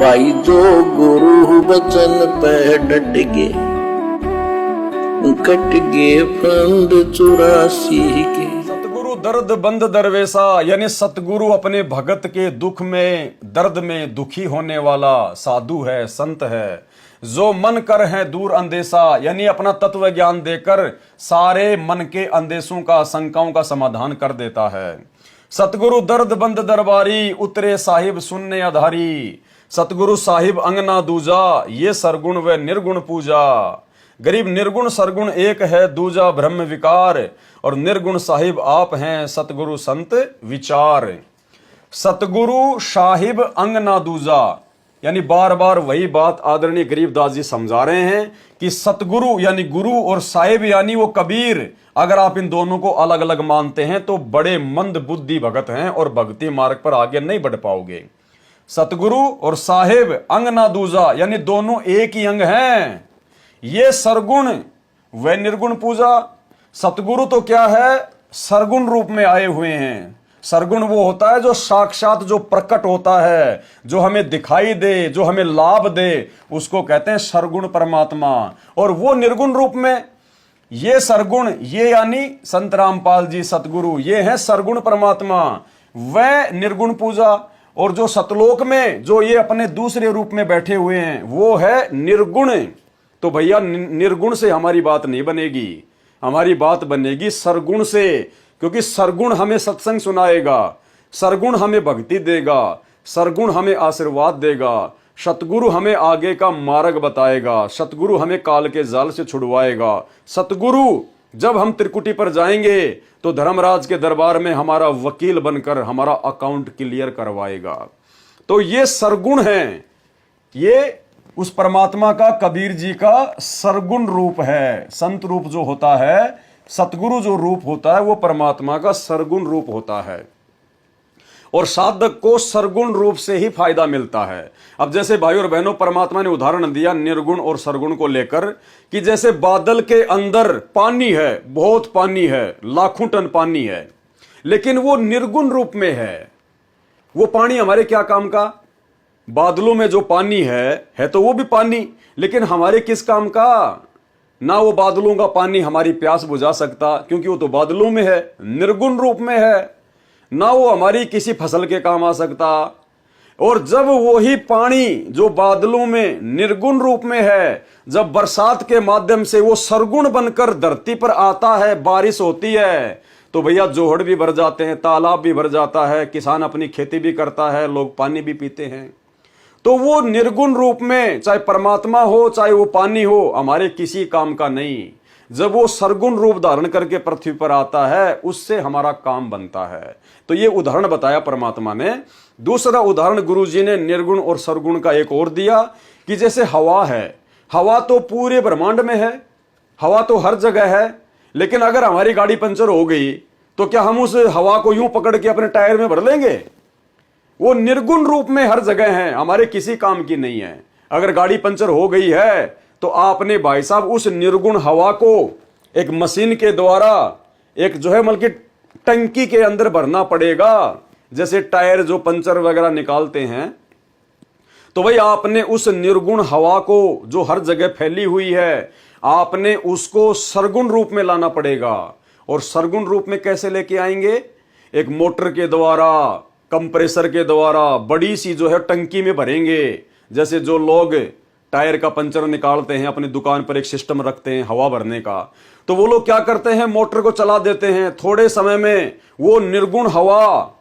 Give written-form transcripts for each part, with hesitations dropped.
भाई जो गुरु बचन पे डट गे, कट गे फंद 84 के। सतगुरु दर्द बंद दरवेसा, यानी सतगुरु अपने भगत के दुख में दर्द में दुखी होने वाला साधु है, संत है। जो मन कर है दूर अंदेशा, यानी अपना तत्व ज्ञान देकर सारे मन के अंदेशों का, शंकाओं का समाधान कर देता है। सतगुरु दर्द बंद दरबारी, उतरे साहिब सुनने आधारी। सतगुरु साहिब अंगना दूजा, ये सरगुण व निर्गुण पूजा। गरीब निर्गुण सरगुण एक है, दूजा ब्रह्म विकार। और निर्गुण साहिब आप हैं, सतगुरु संत विचार। सतगुरु साहिब अंगना दूजा, यानी बार बार वही बात आदरणीय गरीबदास जी समझा रहे हैं कि सतगुरु यानी गुरु और साहिब यानी वो कबीर, अगर आप इन दोनों को अलग अलग मानते हैं तो बड़े मंद बुद्धि भगत हैं और भक्ति मार्ग पर आगे नहीं बढ़ पाओगे। सतगुरु और साहिब अंगना दूजा, यानी दोनों एक ही अंग हैं। ये सरगुण व निर्गुण पूजा। सतगुरु तो क्या है, सरगुण रूप में आए हुए हैं। सरगुण वो होता है जो साक्षात, जो प्रकट होता है, जो हमें दिखाई दे, जो हमें लाभ दे, उसको कहते हैं सरगुण परमात्मा। और वो निर्गुण रूप में, ये सरगुण, ये यानी संत रामपाल जी सतगुरु, ये है सरगुण परमात्मा। वह निर्गुण पूजा। और जो सतलोक में जो ये अपने दूसरे रूप में बैठे हुए हैं, वो है निर्गुण। तो भैया निर्गुण से हमारी बात नहीं बनेगी, हमारी बात बनेगी सरगुण से। क्योंकि सरगुण हमें सत्संग सुनाएगा, सरगुण हमें भक्ति देगा, सरगुण हमें आशीर्वाद देगा, सतगुरु हमें आगे का मार्ग बताएगा, सतगुरु हमें काल के जाल से छुड़वाएगा। सतगुरु जब हम त्रिकुटी पर जाएंगे तो धर्मराज के दरबार में हमारा वकील बनकर हमारा अकाउंट क्लियर करवाएगा। तो ये सरगुण है, ये उस परमात्मा का, कबीर जी का सरगुण रूप है। संत रूप जो होता है, सतगुरु जो रूप होता है, वो परमात्मा का सरगुण रूप होता है। और साधक को सरगुण रूप से ही फायदा मिलता है। अब जैसे भाई और बहनों, परमात्मा ने उदाहरण दिया निर्गुण और सरगुण को लेकर कि जैसे बादल के अंदर पानी है, बहुत पानी है, लाखों टन पानी है, लेकिन वो निर्गुण रूप में है। वो पानी हमारे क्या काम का? बादलों में जो पानी है तो वो भी पानी, लेकिन हमारे किस काम का? ना वो बादलों का पानी हमारी प्यास बुझा सकता, क्योंकि वो तो बादलों में है, निर्गुण रूप में है। ना वो हमारी किसी फसल के काम आ सकता। और जब वही पानी जो बादलों में निर्गुण रूप में है, जब बरसात के माध्यम से वो सरगुण बनकर धरती पर आता है, बारिश होती है, तो भैया जोहड़ भी भर जाते हैं, तालाब भी भर जाता है, किसान अपनी खेती भी करता है, लोग पानी भी पीते हैं। तो वो निर्गुण रूप में, चाहे परमात्मा हो चाहे वो पानी हो, हमारे किसी काम का नहीं। जब वो सरगुण रूप धारण करके पृथ्वी पर आता है, उससे हमारा काम बनता है। तो ये उदाहरण बताया परमात्मा ने। दूसरा उदाहरण गुरुजी ने निर्गुण और सरगुण का एक और दिया कि जैसे हवा है, हवा तो पूरे ब्रह्मांड में है, हवा तो हर जगह है, लेकिन अगर हमारी गाड़ी पंचर हो गई तो क्या हम उस हवा को यूं पकड़ के अपने टायर में भर लेंगे? वो निर्गुण रूप में हर जगह है, हमारे किसी काम की नहीं है। अगर गाड़ी पंचर हो गई है तो आपने भाई साहब उस निर्गुण हवा को एक मशीन के द्वारा, एक जो है बल्कि टंकी के अंदर भरना पड़ेगा। जैसे टायर जो पंचर वगैरह निकालते हैं, तो भाई आपने उस निर्गुण हवा को जो हर जगह फैली हुई है, आपने उसको सरगुण रूप में लाना पड़ेगा। और सरगुण रूप में कैसे लेके आएंगे? एक मोटर के द्वारा, कंप्रेसर के द्वारा बड़ी सी जो है टंकी में भरेंगे। जैसे जो लोग टायर का पंचर निकालते हैं, अपनी दुकान पर एक सिस्टम रखते हैं हवा भरने का, तो वो लोग क्या करते हैं, मोटर को चला देते हैं। थोड़े समय में वो निर्गुण हवा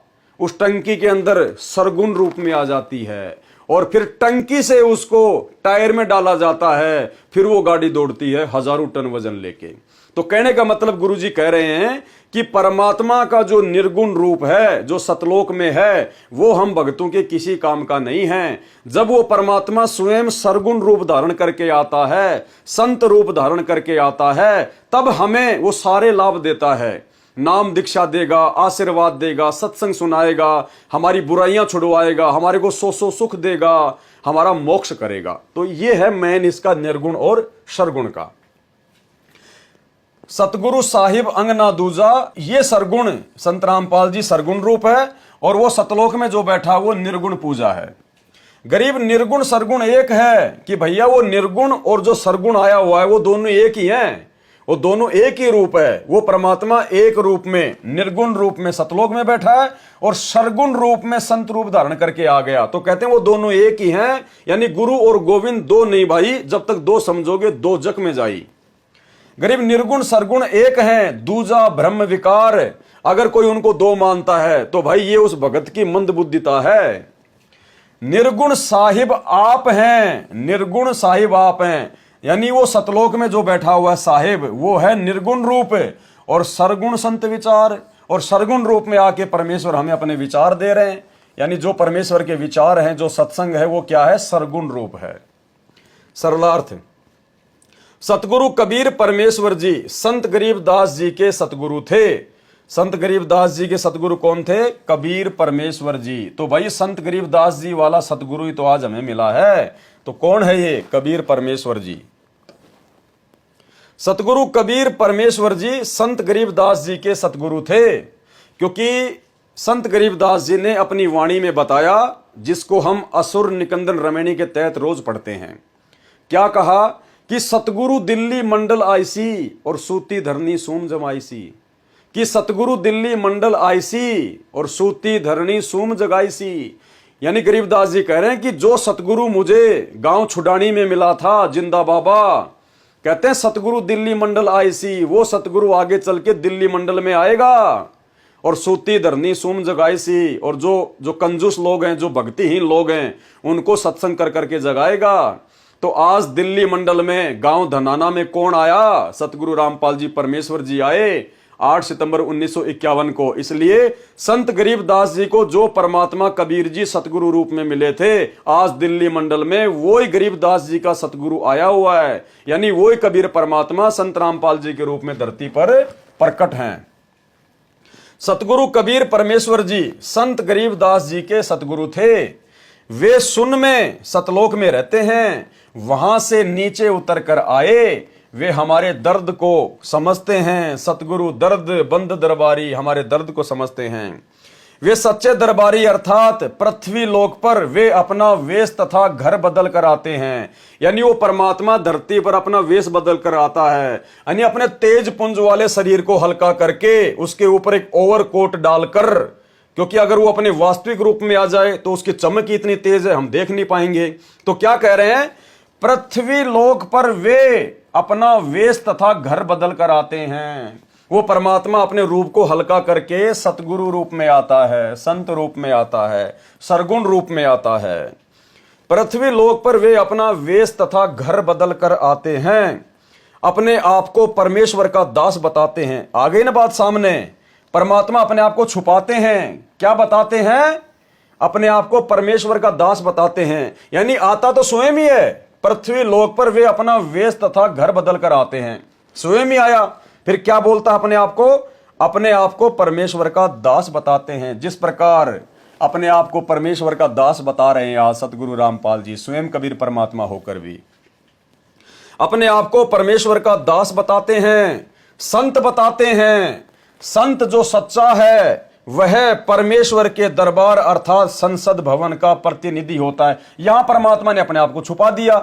उस टंकी के अंदर सरगुण रूप में आ जाती है, और फिर टंकी से उसको टायर में डाला जाता है, फिर वो गाड़ी दौड़ती है हजारों टन वजन लेके। तो कहने का मतलब गुरुजी कह रहे हैं कि परमात्मा का जो निर्गुण रूप है, जो सतलोक में है, वो हम भक्तों के किसी काम का नहीं है। जब वो परमात्मा स्वयं सरगुण रूप धारण करके आता है, संत रूप धारण करके आता है, तब हमें वो सारे लाभ देता है। नाम दीक्षा देगा, आशीर्वाद देगा, सत्संग सुनाएगा, हमारी बुराइयां छुड़वाएगा, हमारे को सो सुख देगा, हमारा मोक्ष करेगा। तो ये है मैन इसका निर्गुण और सरगुण का। सतगुरु साहिब अंगना दूजा, ये सरगुण संत रामपाल जी सरगुण रूप है, और वो सतलोक में जो बैठा वो निर्गुण पूजा है। गरीब निर्गुण सरगुण एक है कि भैया वो निर्गुण और जो सरगुण आया हुआ है वो दोनों एक ही हैं, वो दोनों एक ही रूप है। वो परमात्मा एक रूप में निर्गुण रूप में सतलोक में बैठा है और सरगुण रूप में संत रूप धारण करके आ गया। तो कहते हैं वो दोनों एक ही हैं, यानी गुरु और गोविंद दो नहीं भाई, जब तक दो समझोगे दो जग में जाई। गरीब निर्गुण सरगुण एक हैं, दूजा ब्रह्म विकार। अगर कोई उनको दो मानता है तो भाई ये उस भगत की मंदबुद्धिता है। निर्गुण साहिब आप हैं, निर्गुण साहिब आप हैं, यानी वो सतलोक में जो बैठा हुआ है साहिब वो है निर्गुण रूप, और सरगुण संत विचार, और सरगुण रूप में आके परमेश्वर हमें अपने विचार दे रहे हैं। यानी जो परमेश्वर के विचार हैं, जो सत्संग है, वो क्या है? सरगुण रूप है। सरलार्थ, सतगुरु कबीर परमेश्वर जी संत गरीबदास जी के सतगुरु थे। संत गरीबदास जी के सतगुरु कौन थे? कबीर परमेश्वर जी। तो भाई संत गरीबदास जी वाला सतगुरु ही तो आज हमें मिला है। तो कौन है ये? कबीर परमेश्वर जी। सतगुरु कबीर परमेश्वर जी संत गरीबदास जी के सतगुरु थे, क्योंकि संत गरीबदास जी ने अपनी वाणी में बताया, जिसको हम असुर निकंदन रमणी के तहत रोज पढ़ते हैं। क्या कहा कि सतगुरु दिल्ली मंडल आईसी और सूती धरनी सूम जमाईसी, कि सतगुरु दिल्ली मंडल आईसी और सूती धरनी सूम जगाईसी। यानी गरीबदास जी कह रहे हैं कि जो सतगुरु मुझे गांव छुडानी में मिला था, जिंदा बाबा, कहते हैं सतगुरु दिल्ली मंडल आईसी, वो सतगुरु आगे चल के दिल्ली मंडल में आएगा और सूती धरनी सूम जगाईसी। और जो कंजूस लोग हैं, जो भक्तिहीन लोग हैं, उनको सत्संग कर करके जगाएगा। तो आज दिल्ली मंडल में गांव धनाना में कौन आया? सतगुरु रामपाल जी परमेश्वर जी आए 8 सितंबर 1951 को। इसलिए संत गरीबदास जी को जो परमात्मा कबीर जी सतगुरु रूप में मिले थे, आज दिल्ली मंडल में वही गरीबदास जी का सतगुरु आया हुआ है। यानी वही कबीर परमात्मा संत रामपाल जी के रूप में धरती पर प्रकट हैं। सतगुरु कबीर परमेश्वर जी संत गरीबदास जी के सतगुरु थे। वे सुन में सतलोक में रहते हैं, वहां से नीचे उतर कर आए। वे हमारे दर्द को समझते हैं। सतगुरु दर्द बंद दरबारी हमारे दर्द को समझते हैं। वे सच्चे दरबारी अर्थात पृथ्वी लोक पर वे अपना वेश तथा घर बदल कर आते हैं। यानी वो परमात्मा धरती पर अपना वेश बदल कर आता है, यानी अपने तेज पुंज वाले शरीर को हल्का करके उसके ऊपर एक ओवरकोट डालकर, क्योंकि अगर वो अपने वास्तविक रूप में आ जाए तो उसकी चमक ही इतनी तेज है हम देख नहीं पाएंगे। तो क्या कह रहे हैं? पृथ्वी लोक पर वे अपना वेश तथा घर बदल कर आते हैं। वो परमात्मा अपने रूप को हल्का करके सतगुरु रूप में आता है, संत रूप में आता है, सरगुण रूप में आता है। पृथ्वी लोक पर वे अपना वेश तथा घर बदल कर आते हैं, अपने आप को परमेश्वर का दास बताते हैं। आ गई ना बात सामने? परमात्मा अपने आप को छुपाते हैं। क्या बताते हैं? अपने आप को परमेश्वर का दास बताते हैं। यानी आता तो स्वयं ही है। पृथ्वी लोक पर वे अपना वेश तथा घर बदल कर आते हैं, स्वयं ही आया। फिर क्या बोलता अपने आप को? अपने आप को परमेश्वर का दास बताते हैं। जिस प्रकार अपने आप को परमेश्वर का दास बता रहे हैं आज सतगुरु रामपाल जी, स्वयं कबीर परमात्मा होकर भी अपने आप को परमेश्वर का दास बताते हैं, संत बताते हैं। संत जो सच्चा है वह परमेश्वर के दरबार अर्थात संसद भवन का प्रतिनिधि होता है। यहां परमात्मा ने अपने आप को छुपा दिया।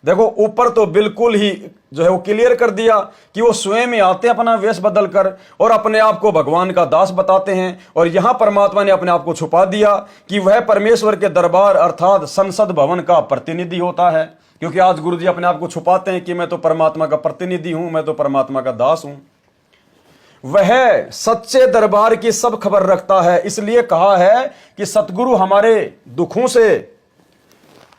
देखो ऊपर तो बिल्कुल ही जो है वो क्लियर कर दिया कि वो स्वयं ही आते हैं अपना वेश बदलकर और अपने आप को भगवान का दास बताते हैं। और यहां परमात्मा ने अपने आप को छुपा दिया कि वह परमेश्वर के दरबार अर्थात संसद भवन का प्रतिनिधि होता है। क्योंकि आज गुरु जी अपने आप को छुपाते हैं कि मैं तो परमात्मा का प्रतिनिधि हूं, मैं तो परमात्मा का दास हूं। वह सच्चे दरबार की सब खबर रखता है। इसलिए कहा है कि सतगुरु हमारे दुखों से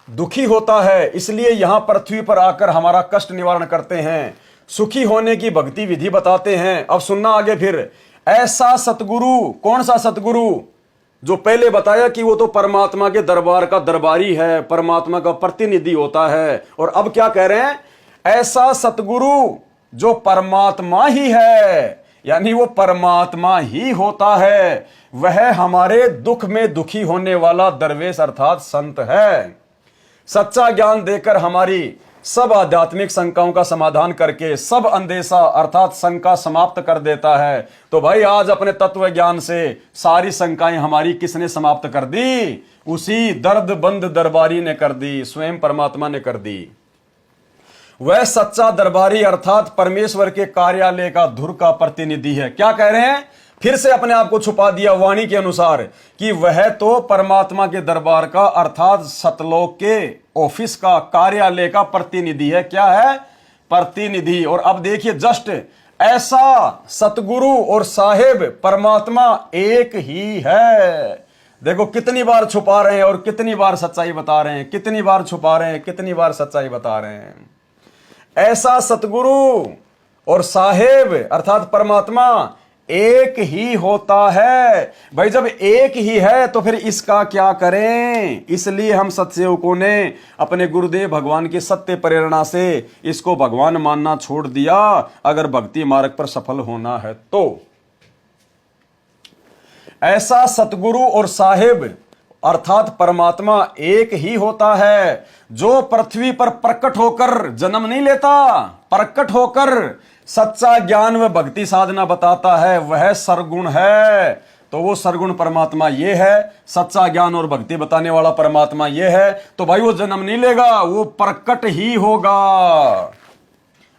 दुखी होता है, इसलिए यहां पृथ्वी पर आकर हमारा कष्ट निवारण करते हैं, सुखी होने की भक्ति विधि बताते हैं। अब सुनना आगे फिर। ऐसा सतगुरु, कौन सा सतगुरु? जो पहले बताया कि वो तो परमात्मा के दरबार का दरबारी है, परमात्मा का प्रतिनिधि होता है। और अब क्या कह रहे हैं? ऐसा सतगुरु जो परमात्मा ही है, यानी वो परमात्मा ही होता है, वह हमारे दुख में दुखी होने वाला दरवेश अर्थात संत है। सच्चा ज्ञान देकर हमारी सब आध्यात्मिक शंकाओं का समाधान करके सब अंदेशा अर्थात शंका समाप्त कर देता है। तो भाई आज अपने तत्व ज्ञान से सारी शंकाएं हमारी किसने समाप्त कर दी? उसी दर्द बंद दरबारी ने कर दी, स्वयं परमात्मा ने कर दी। वह सच्चा दरबारी अर्थात परमेश्वर के कार्यालय का धुर का प्रतिनिधि है। क्या कह रहे हैं? फिर से अपने आप को छुपा दिया वाणी के अनुसार कि वह तो परमात्मा के दरबार का अर्थात सतलोक के ऑफिस का कार्यालय का प्रतिनिधि है। क्या है? प्रतिनिधि। और अब देखिए जस्ट ऐसा सतगुरु और साहेब परमात्मा एक ही है। देखो कितनी बार छुपा रहे हैं और कितनी बार सच्चाई बता रहे हैं, कितनी बार छुपा रहे हैं, कितनी बार सच्चाई बता रहे हैं। ऐसा सतगुरु और साहेब अर्थात परमात्मा एक ही होता है। भाई जब एक ही है तो फिर इसका क्या करें? इसलिए हम सत्सेवकों ने अपने गुरुदेव भगवान की सत्य प्रेरणा से इसको भगवान मानना छोड़ दिया अगर भक्ति मार्ग पर सफल होना है तो। ऐसा सतगुरु और साहिब अर्थात परमात्मा एक ही होता है जो पृथ्वी पर प्रकट होकर जन्म नहीं लेता, प्रकट होकर सच्चा ज्ञान व भक्ति साधना बताता है, वह सरगुण है। तो वो सरगुण परमात्मा ये है, सच्चा ज्ञान और भक्ति बताने वाला परमात्मा ये है। तो भाई वो जन्म नहीं लेगा, वो प्रकट ही होगा।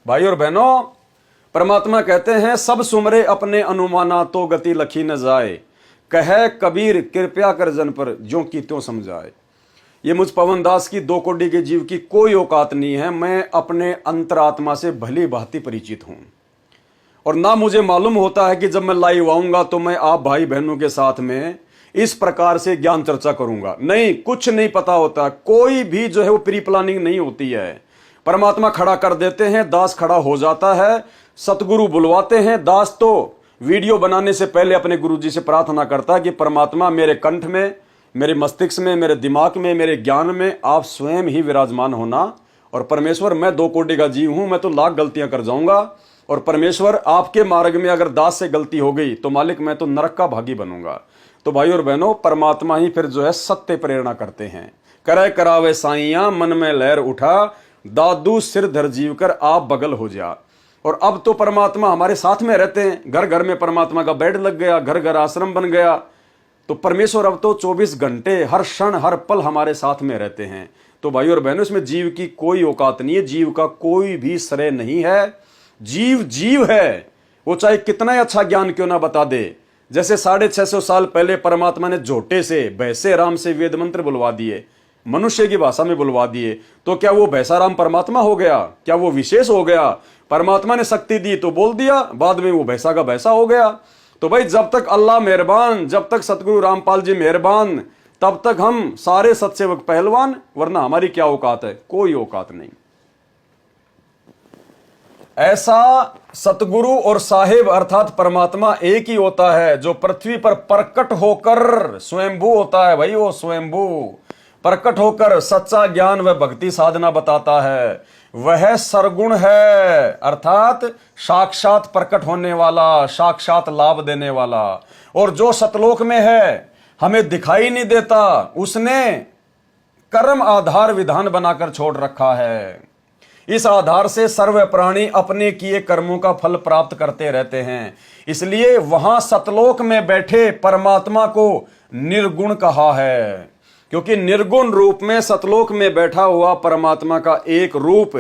भाई और बहनों, परमात्मा कहते हैं सब सुमरे अपने अनुमाना तो गति लखी न जाए, कहे कबीर कृपया कर जन पर ज्यों की त्यों समझाए। ये मुझ पवन दास की दो कोटि के जीव की कोई औकात नहीं है। मैं अपने अंतरात्मा से भली भांति परिचित हूं और ना मुझे मालूम होता है कि जब मैं लाइव आऊंगा तो मैं आप भाई बहनों के साथ में इस प्रकार से ज्ञान चर्चा करूंगा। नहीं, कुछ नहीं पता होता, कोई भी जो है वो प्री प्लानिंग नहीं होती है। परमात्मा खड़ा कर देते हैं, दास खड़ा हो जाता है, सतगुरु बुलवाते हैं, दास तो वीडियो बनाने से पहले अपने गुरुजी से प्रार्थना करता है कि परमात्मा मेरे कंठ में, मेरे मस्तिष्क में, मेरे दिमाग में, मेरे ज्ञान में आप स्वयं ही विराजमान होना। और परमेश्वर मैं दो कोटि का जीव हूं, मैं तो लाख गलतियां कर जाऊंगा और परमेश्वर आपके मार्ग में अगर दास से गलती हो गई तो मालिक मैं तो नरक का भागी बनूंगा। तो भाई और बहनों, परमात्मा ही फिर जो है सत्य प्रेरणा करते हैं। करे करावे साइया मन में लहर उठा, दादू सिर धर जीव कर आप बगल हो जा। और अब तो परमात्मा हमारे साथ में रहते हैं, घर घर में परमात्मा का बेड लग गया, घर घर आश्रम बन गया। तो परमेश्वर अब तो 24 घंटे हर क्षण हर पल हमारे साथ में रहते हैं। तो भाई और बहनों, इसमें जीव की कोई औकात नहीं है, जीव का कोई भी श्रेय नहीं है। जीव जीव है, वो चाहे कितना ही अच्छा ज्ञान क्यों ना बता दे। जैसे 650 साल पहले परमात्मा ने झोटे से भैंसे राम से वेद मंत्र बुलवा दिए, मनुष्य की भाषा में बुलवा दिए, तो क्या वो भैंसा राम परमात्मा हो गया? क्या वो विशेष हो गया? परमात्मा ने शक्ति दी तो बोल दिया, बाद में वो भैंसा का भैंसा हो गया। तो भाई जब तक अल्लाह मेहरबान, जब तक सतगुरु रामपाल जी मेहरबान, तब तक हम सारे सत्सेवक पहलवान, वरना हमारी क्या औकात है? कोई औकात नहीं। ऐसा सतगुरु और साहिब अर्थात परमात्मा एक ही होता है जो पृथ्वी पर प्रकट होकर स्वयंभू होता है। भाई वो स्वयंभू प्रकट होकर सच्चा ज्ञान व भक्ति साधना बताता है, वह सरगुण है अर्थात साक्षात प्रकट होने वाला, साक्षात लाभ देने वाला। और जो सतलोक में है हमें दिखाई नहीं देता, उसने कर्म आधार विधान बनाकर छोड़ रखा है। इस आधार से सर्व प्राणी अपने किए कर्मों का फल प्राप्त करते रहते हैं। इसलिए वहां सतलोक में बैठे परमात्मा को निर्गुण कहा है, क्योंकि निर्गुण रूप में सतलोक में बैठा हुआ परमात्मा का एक रूप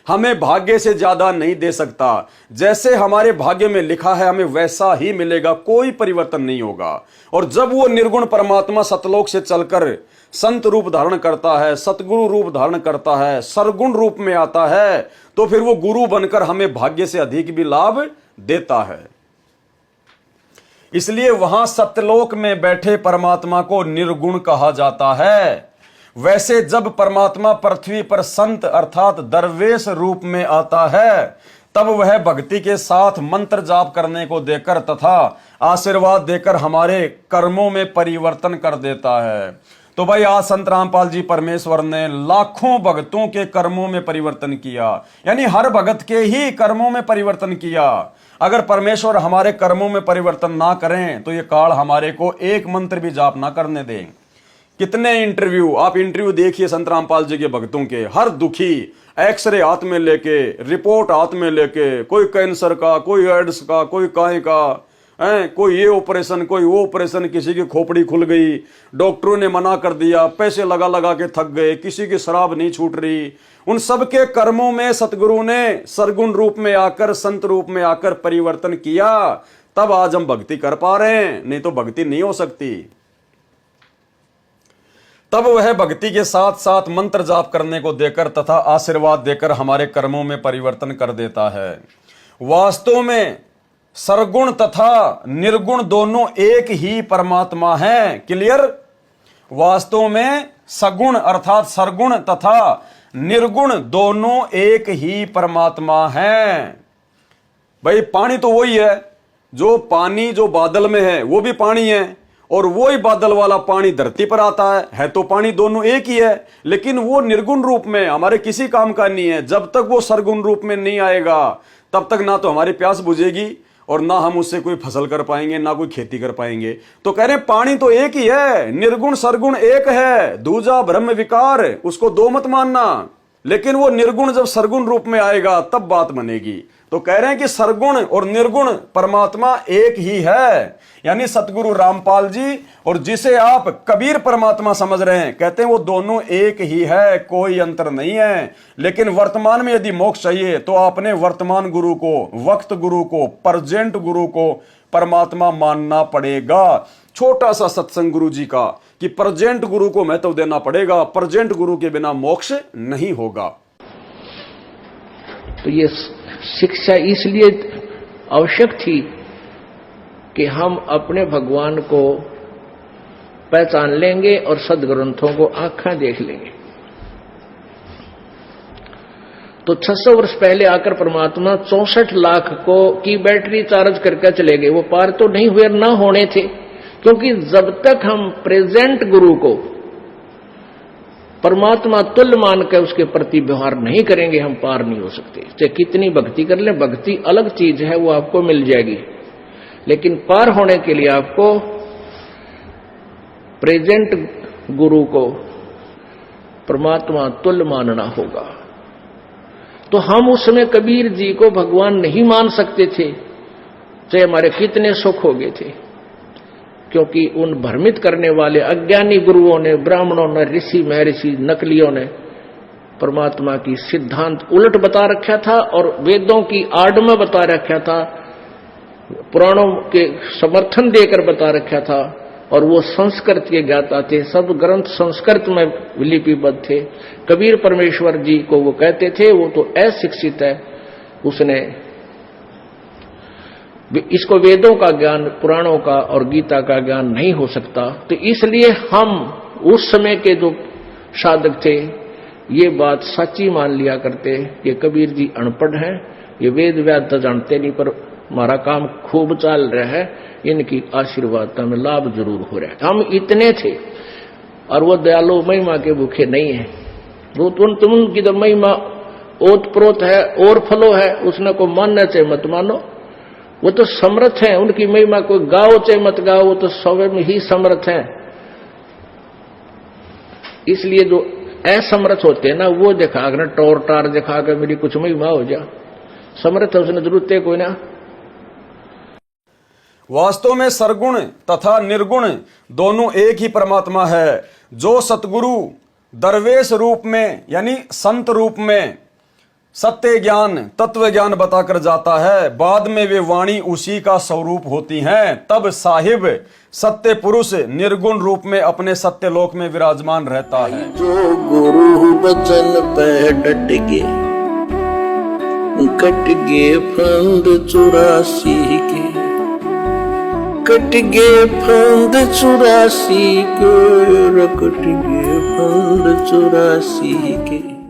हमें भाग्य से ज्यादा नहीं दे सकता। जैसे हमारे भाग्य में लिखा है हमें वैसा ही मिलेगा, कोई परिवर्तन नहीं होगा। और जब वो निर्गुण परमात्मा सतलोक से चलकर संत रूप धारण करता है, सतगुरु रूप धारण करता है, सरगुण रूप में आता है, तो फिर वो गुरु बनकर हमें भाग्य से अधिक भी लाभ देता है। इसलिए वहां सत्यलोक में बैठे परमात्मा को निर्गुण कहा जाता है। वैसे जब परमात्मा पृथ्वी पर संत अर्थात दरवेश रूप में आता है, तब वह भक्ति के साथ मंत्र जाप करने को देकर तथा आशीर्वाद देकर हमारे कर्मों में परिवर्तन कर देता है। तो भाई आज संत रामपाल जी परमेश्वर ने लाखों भक्तों के कर्मों में परिवर्तन किया, यानी हर भगत के ही कर्मों में परिवर्तन किया। अगर परमेश्वर हमारे कर्मों में परिवर्तन ना करें तो ये काल हमारे को एक मंत्र भी जाप ना करने दें। कितने इंटरव्यू, आप इंटरव्यू देखिए संत रामपाल जी के भक्तों के, हर दुखी एक्सरे हाथ में लेके, रिपोर्ट हाथ में लेके, कोई कैंसर का, कोई एड्स का, कोई काहे का है, कोई ये ऑपरेशन, कोई वो ऑपरेशन, किसी की खोपड़ी खुल गई, डॉक्टरों ने मना कर दिया, पैसे लगा लगा के थक गए, किसी की शराब नहीं छूट रही। उन सबके कर्मों में सतगुरु ने सरगुण रूप में आकर, संत रूप में आकर परिवर्तन किया, तब आज हम भक्ति कर पा रहे हैं, नहीं तो भक्ति नहीं हो सकती। तब वह भक्ति के साथ साथ मंत्र जाप करने को देकर तथा आशीर्वाद देकर हमारे कर्मों में परिवर्तन कर देता है। वास्तव में सरगुण तथा निर्गुण दोनों एक ही परमात्मा हैं। क्लियर? वास्तव में सगुण अर्थात सरगुण तथा निर्गुण दोनों एक ही परमात्मा हैं। भाई पानी तो वही है, जो पानी जो बादल में है वो भी पानी है, और वही बादल वाला पानी धरती पर आता है तो पानी दोनों एक ही है, लेकिन वो निर्गुण रूप में हमारे किसी काम का नहीं है। जब तक वो सरगुण रूप में नहीं आएगा तब तक ना तो हमारी प्यास बुझेगी और ना हम उससे कोई फसल कर पाएंगे, ना कोई खेती कर पाएंगे। तो कह रहे हैं पानी तो एक ही है, निर्गुण सरगुण एक है, दूजा ब्रह्म विकार, उसको दो मत मानना। लेकिन वो निर्गुण जब सरगुण रूप में आएगा तब बात बनेगी। तो कह रहे हैं कि सरगुण और निर्गुण परमात्मा एक ही है, यानी सतगुरु रामपाल जी और जिसे आप कबीर परमात्मा समझ रहे हैं, कहते हैं वो दोनों एक ही है, कोई अंतर नहीं है। लेकिन वर्तमान में यदि मोक्ष चाहिए तो आपने वर्तमान गुरु को, वक्त गुरु को, प्रेजेंट गुरु को परमात्मा मानना पड़ेगा। छोटा सा सत्संग गुरु जी का कि प्रेजेंट गुरु को महत्व देना पड़ेगा, प्रेजेंट गुरु के बिना मोक्ष नहीं होगा। तो ये शिक्षा इसलिए आवश्यक थी कि हम अपने भगवान को पहचान लेंगे और सदग्रंथों को आंखें देख लेंगे। तो 600 वर्ष पहले आकर परमात्मा 64 लाख को की बैटरी चार्ज करके चले गए। वो पार तो नहीं हुए, ना होने थे, क्योंकि जब तक हम प्रेजेंट गुरु को परमात्मा तुल्य मान कर उसके प्रति व्यवहार नहीं करेंगे, हम पार नहीं हो सकते। चाहे कितनी भक्ति कर लें, भक्ति अलग चीज है, वो आपको मिल जाएगी, लेकिन पार होने के लिए आपको प्रेजेंट गुरु को परमात्मा तुल्य मानना होगा। तो हम उस समय कबीर जी को भगवान नहीं मान सकते थे, चाहे हमारे कितने सुख हो गए थे, क्योंकि उन भ्रमित करने वाले अज्ञानी गुरुओं ने, ब्राह्मणों ने, ऋषि महर्षि नकलियों ने परमात्मा की सिद्धांत उलट बता रखा था और वेदों की आड़ में बता रखा था, पुराणों के समर्थन देकर बता रखा था। और वो संस्कृत के ज्ञाता थे, सब ग्रंथ संस्कृत में लिपिबद्ध थे। कबीर परमेश्वर जी को वो कहते थे वो तो अशिक्षित है, उसने इसको वेदों का ज्ञान, पुराणों का और गीता का ज्ञान नहीं हो सकता। तो इसलिए हम उस समय के जो साधक थे ये बात सच्ची मान लिया करते कि कबीर जी अनपढ़ हैं, ये वेद व्याद तो जानते नहीं, पर हमारा काम खूब चल रहा है, इनकी आशीर्वाद हमें लाभ जरूर हो रहा है। हम इतने थे, और वो दयालु महिमा के भूखे नहीं है। वो तुम की तो महिमा ओत प्रोत है और फलो है, उसने को मानना चाहे मत मानो, वो तो समर्थ है। उनकी महिमा को गाओ चाहे मत गाओ, वो तो स्वयं ही समर्थ है। इसलिए जो असमर्थ होते हैं ना, वो दिखा कर टोर टार दिखा कर मेरी कुछ महिमा हो जा, समर्थ है उसने जरूरत है कोई ना। वास्तव में सरगुण तथा निर्गुण दोनों एक ही परमात्मा है। जो सतगुरु दरवेश रूप में यानी संत रूप में सत्य ज्ञान, तत्व ज्ञान बताकर जाता है, बाद में वे वाणी उसी का स्वरूप होती हैं। तब साहिब सत्य पुरुष निर्गुण रूप में अपने सत्य लोक में विराजमान रहता है। जो गुरु बचन पे डट गए, कट गए फंद 84 के, कट गए फंद 84 के, कट गए फंद 84 के।